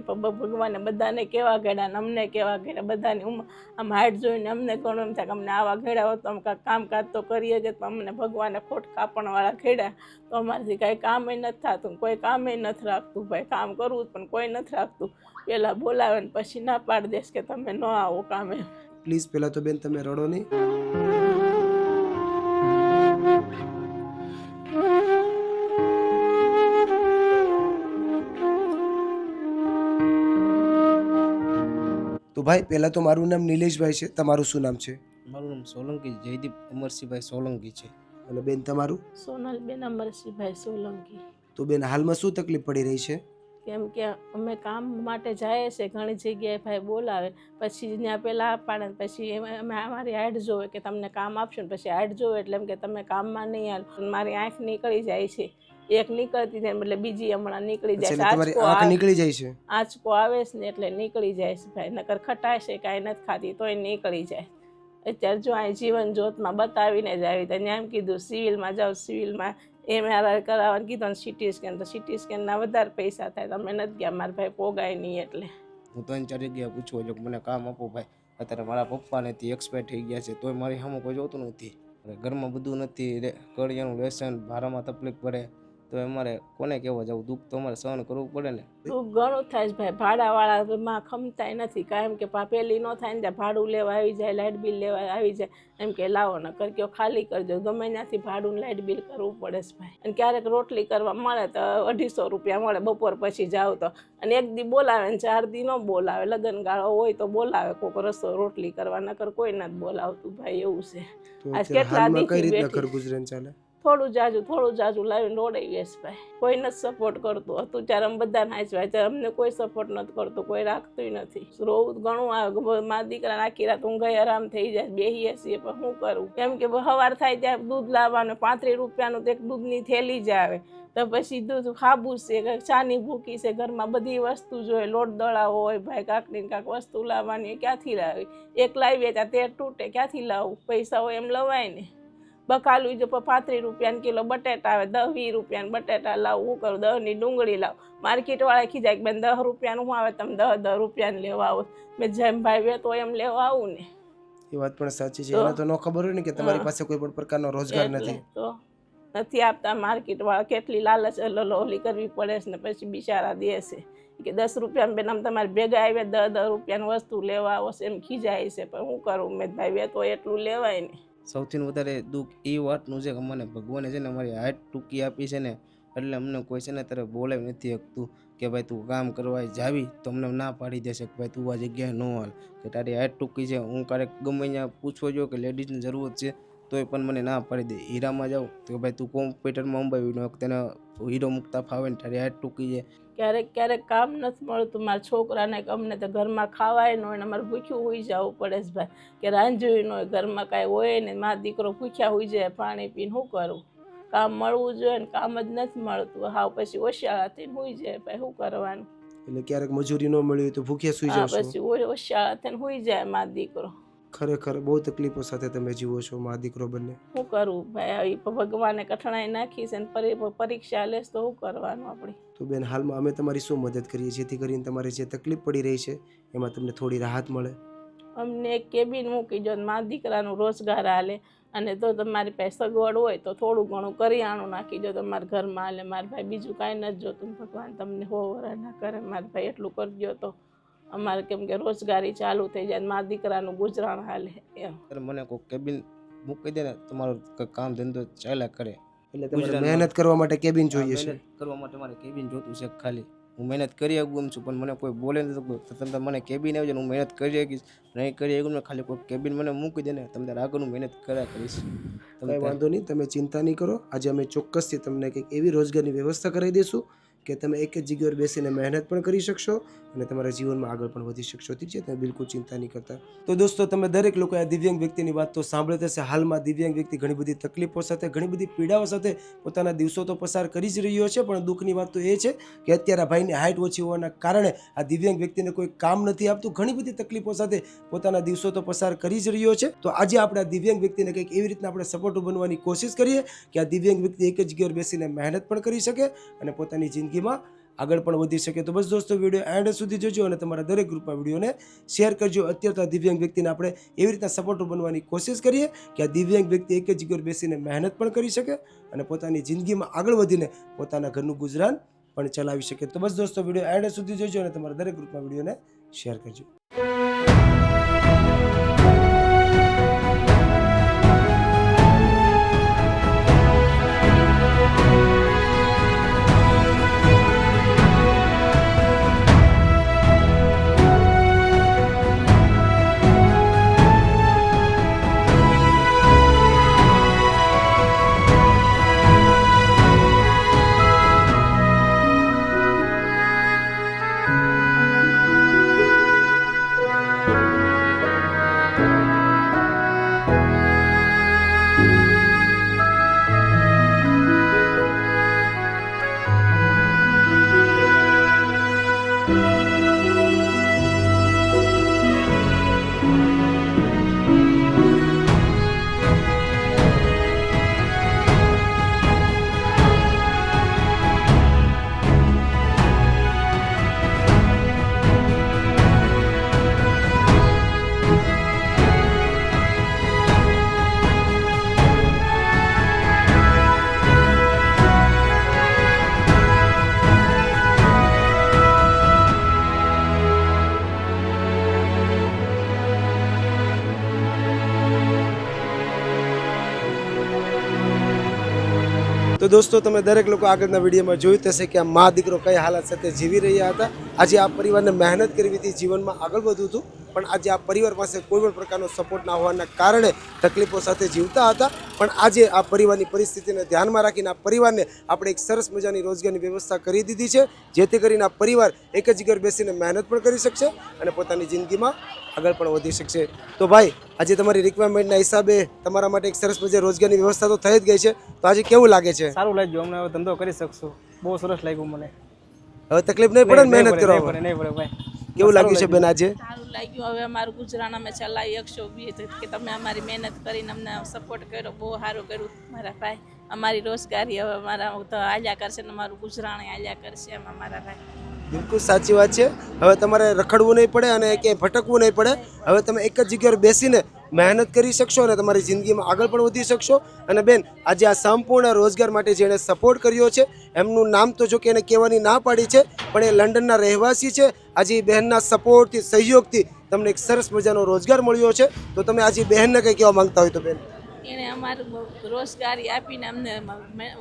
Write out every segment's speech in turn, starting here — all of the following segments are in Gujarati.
ભગવાને બધાને કેવા ઘેડા ને અમને કેવા ઘેડા, બધાની આમ હાઈટ જોઈને અમને ઘણું એમ થાય કે અમને આવા ઘેડા હોત તો અમે કાંઈક કામકાજ તો કરીએ જ, પણ અમને ભગવાને ખોટ કાપણવાળા ઘેડા તો અમારાથી કાંઈ કામ નથી થતું, કોઈ કામ નથી રાખતું ભાઈ, કામ કરવું પણ કોઈ નથી રાખતું, પહેલાં બોલાવે ને પછી ના પાડી દેશ કે તમે ન આવો કામે. પ્લીઝ પહેલા તો બેન તમે રડો નહીં. તો ભાઈ પહેલા તો મારું નામ નિલેશભાઈ છે, તમારું શું નામ છે? મારું નામ સોલંકી જયદીપ અમરસિંહભાઈ સોલંકી છે. અને બેન તમારું? સોનલબેન અમરસિંહભાઈ સોલંકી. તો બેન હાલમાં શું તકલીફ પડી રહી છે? કેમ કે અમે કામ માટે જઈએ છીએ, ઘણી જગ્યાએ ભાઈ બોલાવે, પછી ત્યાં પહેલાં પાડે, પછી અમે અમારી હાઈટ જોવે કે તમને કામ આપશો ને, પછી હાઈટ જોવે એટલે એમ કે તમે કામમાં નહીં હાલ. મારી આંખ નીકળી જાય છે, એક નીકળતી જાય એટલે બીજી હમણાં નીકળી જાય છે. આંખ નીકળી જાય છે, આંચકો આવે છે ને એટલે નીકળી જાય છે ભાઈ, નકર ખટાય છે કાંઈ નથી ખાતી તોય નીકળી જાય. અત્યારે જો અહીં જીવન જ્યોતમાં બતાવીને જ આવી, ત્યાં એમ કીધું સિવિલમાં જાઓ, સિવિલમાં MRI કરાવવાનું કીધું ને CT સ્કેન, તો CT સ્કેનના વધારે પૈસા થાય, તમે નથી ગયા, મારા ભાઈ પોગાય નહીં. એટલે હું 3-4 જગ્યાએ પૂછવા જો મને કામ આપો ભાઈ, અત્યારે મારા પપ્પાને એક્સપાયર થઈ ગયા છે તોય મારી સામે કોઈ જોતું નથી, ઘરમાં બધું નથી, કરિયાનું લેસન, ભાડામાં તકલીફ પડે તો અમારે કોને કહેવા જવું, દુઃખ તો અમારે સહન કરવું પડે ને. દુઃખ ઘણું થાય છે ભાઈ, ભાડાવાળામાં ખમતાય નથી કાંઈ, એમ કે પેલી ન થાય ને ત્યાં ભાડું લેવા આવી જાય, લાઇટ બિલ લેવા આવી જાય, એમ કે લાવો ન કર કયો ખાલી કરજો, ગમે ત્યાંથી ભાડું લાઇટ બિલ કરવું પડે છે ભાઈ. અને ક્યારેક રોટલી કરવા મળે તો 250 રૂપિયા મળે બપોર પછી જાવ તો, અને એક દી બોલાવે ને 4 દી ન બોલાવે, લગ્ન ગાળો હોય તો બોલાવે કોઈક રસો રોટલી કરવા, નકર કોઈ નથી બોલાવતું ભાઈ, એવું છે. આજ કેટલા દી ચાલે, થોડું જાજુ લાવીને રોડાવીએ છે ભાઈ, કોઈ નથી સપોર્ટ કરતું હતું ત્યારે અમે બધાને હાંચવાય, ત્યારે અમને કોઈ સપોર્ટ નથી કરતું, કોઈ રાખતું નથી. રોવું ઘણું આવે, મારા દીકરા આખી રાત ઊંઘાઈ આરામ થઈ જાય, બેહીએ છીએ પણ શું કરું, કેમ કે સવાર થાય ત્યારે દૂધ લાવવાનું 35 રૂપિયાનું તો એક દૂધની થેલી જ આવે, તો પછી દૂધ ખાબું છે, ચાની ભૂકી છે, ઘરમાં બધી વસ્તુ જોઈએ, લોટ દળાવો હોય ભાઈ, કાંકની કાંક વસ્તુ લાવવાની ક્યાંથી લાવી, એક લાવીએ ત્યાં તેર તૂટે, ક્યાંથી લાવવું, પૈસા હોય એમ લવાય ને. બકાલું જો 35 રૂપિયાનો કિલો બટેટા આવે, 10-20 રૂપિયાના બટેટા લાવું, હું કરું 10ની ડુંગળી લાવું, માર્કેટવાળા ખીજાય કે બેન 10 રૂપિયાનું શું આવે, તમે 10 રૂપિયાનું લેવા આવો, મેં જેમ ભાઈ વેતો એમ લેવા આવું ને. એ વાત પણ સાચી છે, એને તો ન ખબર હોય ને કે તમારી પાસે કોઈ પણ પ્રકારનો રોજગાર નથી, તો નથી આપતા માર્કેટવાળા, કેટલી લાલચ ઓલી કરવી પડે છે ને પછી બિચારા દે છે કે 10 રૂપિયામાં બેન આમ તમારે ભેગા આવ્યા 10 રૂપિયાની વસ્તુ લેવા આવો છે, એમ ખીજાય છે, પણ શું કરું મેં ભાઈ વેતો એટલું લેવાય ને. સૌથી વધારે દુઃખ એ વાતનું છે કે મને ભગવાને છે ને અમારી હાઈટ ટૂંકી આપી છે ને, એટલે અમને કોઈ છે ને ત્યારે બોલાવી નથી શકતું કે ભાઈ તું કામ કરવા જાવી તો અમને ના પાડી દેશે કે ભાઈ તું આ જગ્યાએ ન હાલ, કે તારી હાઈટ ટૂંકી છે. હું ક્યારેક ગમે ત્યાં પૂછવો જો કે લેડીઝની જરૂરત છે તોય પણ મને ના પાડી દે. હીરામાં જાઉં તો ભાઈ તું કોમ્પ્યુટરમાં અંબાવી નો, તેને હીરો મૂકતા ફાવે ને તારી હાઈટ ટૂંકી છે. ક્યારેક કામ નથી મળતું મારા છોકરાને, કે અમને તો ઘરમાં ખાવાય ન હોય ને અમારે ભૂખ્યું હોઈ જવું પડે છે ભાઈ, કે રાંધ્યું ન હોય, ઘરમાં કાંઈ હોય ને, મારા દીકરો ભૂખ્યા હોઈ જાય પાણી પીને, શું કરું, કામ મળવું જોઈએ ને કામ જ નથી મળતું, હાવ પછી ઓશિયાળા થઈને હોઈ જાય ભાઈ, શું કરવાનું. એટલે ક્યારેક મજૂરી ન મળી હોય તો ભૂખ્યા સુઈ જાવ છો? પછી ઓશિયાળા થઈને હોઈ જાય મારો દીકરો. ખરેખર બહુ તકલીફો સાથે તમે જીવો છો મા દીકરો બંને. શું કરવું ભાઈ, આવી ભગવાને કઠણાઈ નાખી છે ને પરીક્ષા લેશ તો શું કરવાનું આપણે. તો બેન હાલમાં અમે તમારી શું મદદ કરીએ જેથી કરીને તમારે જે તકલીફ પડી રહી છે એમાં તમને થોડી રાહત મળે? અમને એક કેબિન મૂકી જો, મારા દીકરાનું રોજગાર હાલે, અને તો તમારી પાસે સગવડ હોય તો થોડું ઘણું કરિયાણું નાખી દો તમારા ઘરમાં હાલે. મારા ભાઈ બીજું કાંઈ નથી જોતું, ભગવાન તમને હોવરા ના કરે, મારા ભાઈ એટલું કરજો તો અમારે કેમ કે રોજગારી ચાલુ થઈ જાય, મારા દીકરાનું ગુજરાન હાલે એમ. મને કોઈ કેબિન મૂકી દે ને તમારો કામ ધંધો ચાલ્યા કરે. એટલે તમારે મહેનત કરવા માટે કેબિન જોઈએ છે? મહેનત કરવા માટે મારે કેબિન જોતું છે ખાલી. હું મહેનત કરી શકું છું પણ મને કોઈ બોલે નથી, તમે મને કેબિન આવી જાય હું મહેનત કરી શકીશ, નહીં કરી શકું ખાલી કોઈ કેબિન મને મૂકી દે ને તમે આગળનું મહેનત કર્યા કરીશ. કંઈ વાંધો નહીં, તમે ચિંતા નહીં કરો. આજે અમે ચોક્કસથી તમને કંઈક એવી રોજગારની વ્યવસ્થા કરાવી દઈશું કે તમે એક જ જગ્યાએ બેસીને મહેનત પણ કરી શકશો અને તમારા જીવનમાં આગળ પણ વધી શકશો. ઠીક છે, તમે બિલકુલ ચિંતા નહીં કરતા. તો દોસ્તો તમે દરેક લોકોએ આ દિવ્યાંગ વ્યક્તિની વાત તો સાંભળી હશે. હાલમાં દિવ્યાંગ વ્યક્તિ ઘણી બધી તકલીફો સાથે, ઘણી બધી પીડાઓ સાથે પોતાના દિવસો તો પસાર કરી જ રહ્યો છે, પણ દુઃખની વાત તો એ છે કે અત્યારે ભાઈની હાઈટ ઓછી હોવાના કારણે આ દિવ્યાંગ વ્યક્તિને કોઈ કામ નથી આપતું, ઘણી બધી તકલીફો સાથે પોતાના દિવસો તો પસાર કરી જ રહ્યો છે. તો આજે આપણે આ દિવ્યાંગ વ્યક્તિને કંઈક એવી રીતના આપણે સપોર્ટ બનવાની કોશિશ કરીએ કે આ દિવ્યાંગ વ્યક્તિ એક જ જગ્યાએ બેસીને મહેનત પણ કરી શકે અને પોતાની જિંદગીમાં આગળ પણ વધી શકે. તો બસ દોસ્તો, વિડીયો એન્ડ સુધી જોજો અને તમારા દરેક ગ્રુપમાં વિડીયોને શેર કરજો. અત્યારે તો આ દિવ્યાંગ વ્યક્તિને આપણે એવી રીતના સપોર્ટર બનવાની કોશિશ કરીએ કે આ દિવ્યાંગ વ્યક્તિ એક જ જગ્યાએ બેસીને મહેનત પણ કરી શકે અને પોતાની જિંદગીમાં આગળ વધીને પોતાના ઘરનું ગુજરાન પણ ચલાવી શકે. તો બસ દોસ્તો, વિડીયો એન્ડ સુધી જોજો અને તમારા દરેક ગ્રુપમાં વિડીયોને શેર કરજો. તો દોસ્તો, તમે દરેક લોકો આગળના વિડીયોમાં જોયું હશે કે આ મા દીકરો કઈ હાલત સાથે જીવી રહ્યા હતા. આજે આ પરિવારને મહેનત કરવી હતી, જીવનમાં આગળ વધવું હતું, પણ આજે આ પરિવાર પાસે કોઈ પણ પ્રકારનો સપોર્ટ ના હોવાના કારણે તકલીફો સાથે જીવતા હતા. પણ આજે આ પરિવારની પરિસ્થિતિને ધ્યાનમાં રાખીને આ પરિવારને આપણે એક સરસ મજાની રોજગારની વ્યવસ્થા કરી દીધી છે, જેથી કરીને આ પરિવાર એક જ જગ્યાએ બેસીને મહેનત પણ કરી શકશે અને પોતાની જિંદગીમાં આગળ પણ વધી શકશે. તો ભાઈ, આજે તમારી રિક્વાયરમેન્ટના હિસાબે તમારા માટે એક સરસ મજાની રોજગારની વ્યવસ્થા તો થઈ જ ગઈ છે. તો આજે કેવું લાગે છે? સારું લાગ્યું, અમને હવે ધંધો કરી શકશું. બહુ સરસ લાગ્યું મને. હવે તકલીફ નહીં પડે ને મહેનત કરવામાં? નહીં પડે ભાઈ. કેવું લાગ્યું છે બેન આજે? સારું લાગ્યું. હવે અમારું ગુજરાન અમે ચલાવી શકશો કે તમે અમારી મહેનત કરીને અમને સપોર્ટ કર્યો, બહુ સારું કર્યું મારા ભાઈ. અમારી રોજગારી હવે અમારા તો હાલ્યા કરશે ને અમારું ગુજરાન હાલ્યા કરશે એમ અમારા ભાઈ. બિલકુલ સાચી વાત છે. હવે તમારે રખડવું નહીં પડે અને ક્યાંય ભટકવું નહીં પડે. હવે તમે એક જ જગ્યાએ બેસીને મહેનત કરી શકશો અને તમારી જિંદગીમાં આગળ પણ વધી શકશો. અને બેન, આજે આ સંપૂર્ણ રોજગાર માટે જેણે સપોર્ટ કર્યો છે, એમનું નામ તો જો કે એને કહેવાની ના પાડી છે, પણ એ લંડનના રહેવાસી છે. આજે એ બહેનના સપોર્ટથી, સહયોગથી તમને એક સરસ મજાનો રોજગાર મળ્યો છે. તો તમે આજે બહેનને કંઈ કહેવા માંગતા હોય તો બેન? એણે અમારું રોજગારી આપીને અમને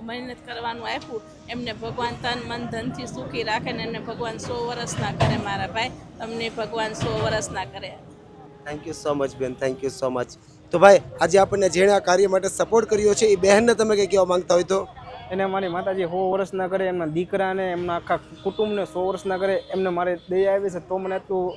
મહેનત કરવાનું આપ્યું. એમને ભગવાન તન મન ધનથી સુખી રાખે ને એમને ભગવાન 100 વર્ષના કરે મારા ભાઈ. તમને ભગવાન 100 વર્ષના કરે. થેન્ક યુ સો મચ બેન, થેન્ક યુ સો મચ. તો ભાઈ, આજે આપણને જેણે આ કાર્ય માટે સપોર્ટ કર્યો છે, એ બહેનને તમે કંઈ કહેવા માંગતા હોય તો? એને મારી માતાજી 100 વર્ષના કરે, એમના દીકરાને, એમના આખા કુટુંબને 100 વર્ષના કરે. એમને મારે દયા આવી છે તો મને એટલું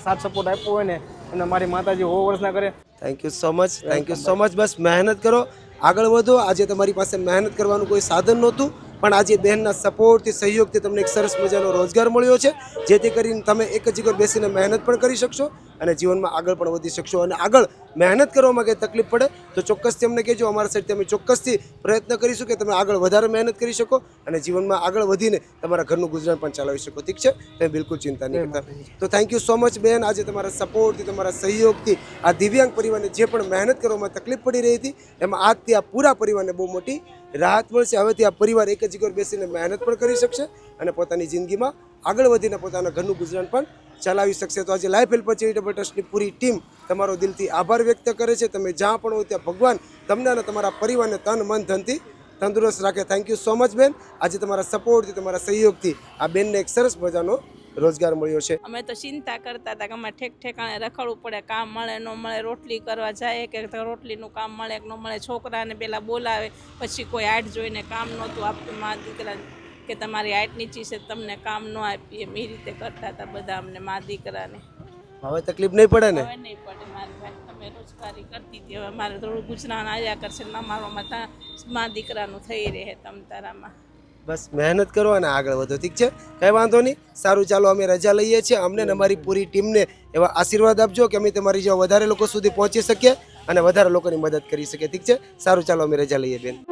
સાથ સપોર્ટ આપ્યો હોય ને, એમને મારી માતાજી 100 વર્ષના કરે. Thank you so much, thank you so much. બસ મહેનત કરો, આગળ વધો. આજે તમારી પાસે મહેનત કરવાનું કોઈ સાધન નહોતું, પણ આજે બહેનના સપોર્ટથી, સહયોગથી તમને એક સરસ મજાનો રોજગાર મળ્યો છે, જેથી કરીને તમે એક જ જગ્યાએ બેસીને મહેનત પણ કરી શકશો અને જીવનમાં આગળ પણ વધી શકશો. અને આગળ મહેનત કરવામાં કંઈ તકલીફ પડે તો ચોક્કસથી અમને કહેજો. અમારા સાઈડથી અમે ચોક્કસથી પ્રયત્ન કરીશું કે તમે આગળ વધારે મહેનત કરી શકો અને જીવનમાં આગળ વધીને તમારા ઘરનું ગુજરાન પણ ચલાવી શકો. ઠીક છે? તમે બિલકુલ ચિંતા નહીં કરતા. તો થેન્ક યુ સો મચ બેન. આજે તમારા સપોર્ટથી, તમારા સહયોગથી આ દિવ્યાંગ પરિવારને જે પણ મહેનત કરવામાં તકલીફ પડી રહી હતી, એમાં આજથી આ પૂરા પરિવારને બહુ મોટી રાહત મળશે. હવેથી આ પરિવાર એક જ જગ્યાએ બેસીને મહેનત પણ કરી શકશે અને પોતાની જિંદગીમાં આગળ વધીને પોતાના ઘરનું ગુજરાન પણ ચલાવી શકશે. તો આજે લાઈફ હેલ્પર ચેરિટેબલ ટ્રસ્ટની પૂરી ટીમ તમારો દિલથી આભાર વ્યક્ત કરે છે. તમે જ્યાં પણ હોય ત્યાં ભગવાન તમને અને તમારા પરિવારને તન મન ધનથી તંદુરસ્ત રાખે. થેન્ક યુ સો મચ બેન. આજે તમારા સપોર્ટથી, તમારા સહયોગથી આ બેનને એક સરસ મજાનો રોજગાર મળ્યો છે. અમે તો ચિંતા કરતા હતા કે અમારે ઠેકાણે રખડવું પડે, કામ મળે ન મળે, રોટલી કરવા જાય કે રોટલીનું કામ મળે કે ન મળે, છોકરાને પહેલાં બોલાવે, પછી કોઈ હાઈટ જોઈને કામ નહોતું આપતું મા દીકરા કે તમારી હાઈટ નીચી છે તમને કામ ન આપીએ. એ રીતે કરતા હતા બધા અમને મા દીકરાને. હવે તકલીફ નહીં પડે ને? હવે નહીં પડે મારી ભાઈ. તમે રોજગારી કરતી હતી, હવે મારે થોડું ગુજરાન આવ્યા કરશે ને અમારામાં ત્યાં મા દીકરાનું થઈ રહે તમ તારામાં. બસ મહેનત કરો અને આગળ વધો. ઠીક છે? કંઈ વાંધો નહીં. સારું, ચાલો અમે રજા લઈએ છીએ. અમને ને અમારી પૂરી ટીમને એવા આશીર્વાદ આપજો કે અમે તમારી જેવા વધારે લોકો સુધી પહોંચી શકીએ અને વધારે લોકોની મદદ કરી શકીએ. ઠીક છે? સારું, ચાલો અમે રજા લઈએ બેન.